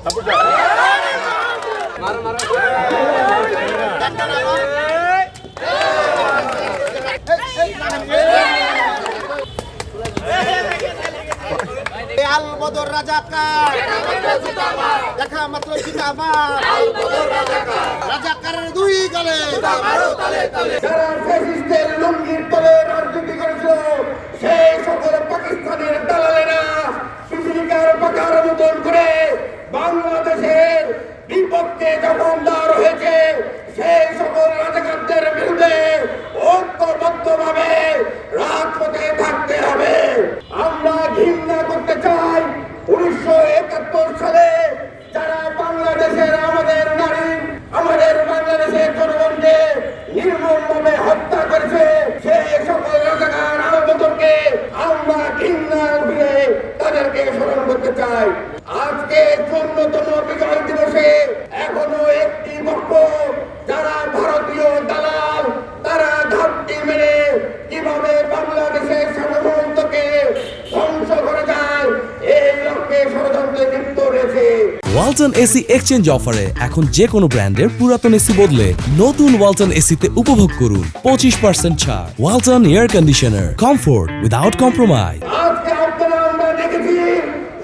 আল বদর রাজাকার দেখা মাত্র জিন্দাবাদ। রাজাকারের দুই গালে যারা ফ্যাসিস্টের লুঙ্গির তলে রাজনীতি করেছিল সেই সকল পাকিস্তানের দালালেরা পিপিলিকার পাকার মতন করে বাংলাদেশের বিপক্ষে যখন দাঁড় হয়েছে সেই সকল রাজাকারদের বিরুদ্ধে ঐক্যবদ্ধভাবে রাজপথে থাকতে হবে। আমরা ঘৃণা করতে চাই 1971 সালে যারা বাংলাদেশের আমাদের নারী আমাদের বাংলাদেশের জনগণকে নির্মমভাবে হত্যা করেছে সেই সকল রাজাকার আহতদেরকে আমরা ঘৃণা দিয়ে তাদেরকে স্মরণ করতে চাই। আজকে 54তম বিজয় দিবসে এখনো একটি পক্ষ যারা ভারতীয় দালাল তারা ঘাপটি মেরে কিভাবে বাংলাদেশের সার্বভৌমত্বকে ধ্বংস করে যায় এই লক্ষ্যে ষড়যন্ত্রে লিপ্ত রয়েছে। ওয়ালটন এসি এক্সচেঞ্জ অফারে এখন যে কোনো ব্র্যান্ডের পুরাতন এসি বদলে নতুন ওয়ালটন এসিতে উপভোগ করুন 25% ছাড়। Walton air conditioner, comfort without compromise. আজকে আপনারা আমরা দেখেছি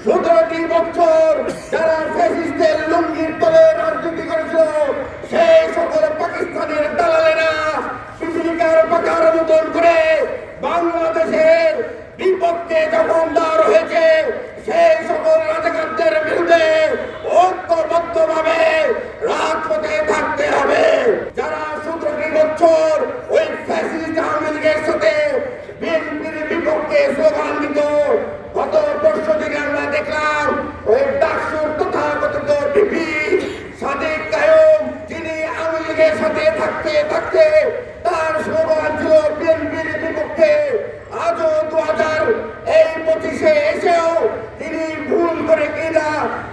17টি বছর যারা ফ্যাসিস্টের লুঙ্গির তলে রাজনীতি করেছিল সেই সকল পাকিস্তানের দালালেরা পিপিলিকার পাকার মতন করে বাংলাদেশের বিপক্ষে যখন দাঁড় হয়েছে সেই সকল রাজাকারদের বিরুদ্ধে ঐক্যবদ্ধভাবে রাজপথে থাকতে হবে। যারা 17টি বছর ওই ফ্যাসিস্ট আওয়ামী লীগের সাথে বিএনপির বিপক্ষে স্লোগান দিত, গত পরশু দিনে আমরা দেখলাম ওই ডাকসুর তথাকথিত ডিপি সাদেক কায়ুম যিনি আওয়ামী লীগের সাথে থাকতে থাকতে তার স্লোগান ছিল বিএনপির বিপক্ষে। আজও 2025-এ এসেও তিনি ভুল করে কিনা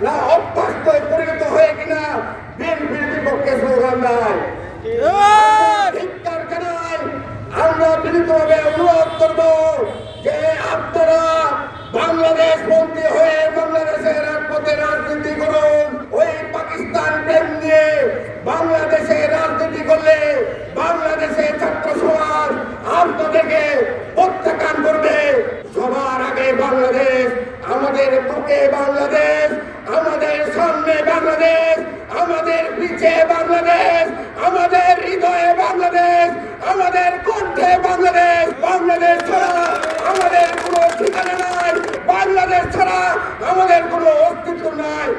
না অভ্যস্ত পরিণত হয়ে কিনা বিএনপির বিপক্ষে স্লোগান দেয়। ধিক্কার জানাই, আমরা বিনীতভাবে অনুরোধ করব যে আপনারা বাংলাদেশ বন্দী হয়ে বাংলাদেশের রাজপথে রাজনীতি করুন। ওই পাকিস্তান প্রেম নিয়ে বাংলাদেশে রাজনীতি করলে বাংলাদেশের ছাত্র সমাজ আপনাদেরকে প্রত্যাখ্যান করবে। সবার আগে বাংলাদেশ, আমাদের বুকে বাংলাদেশ, আমাদের সামনে বাংলাদেশ, আমাদের পিছে বাংলাদেশ, আমাদের হৃদয়ে বাংলাদেশ, আমাদের কণ্ঠে বাংলাদেশ। বাংলাদেশ ছাড়া আমাদের কোনো ঠিকানা নাই, বাংলাদেশ ছাড়া আমাদের কোনো অস্তিত্ব নাই।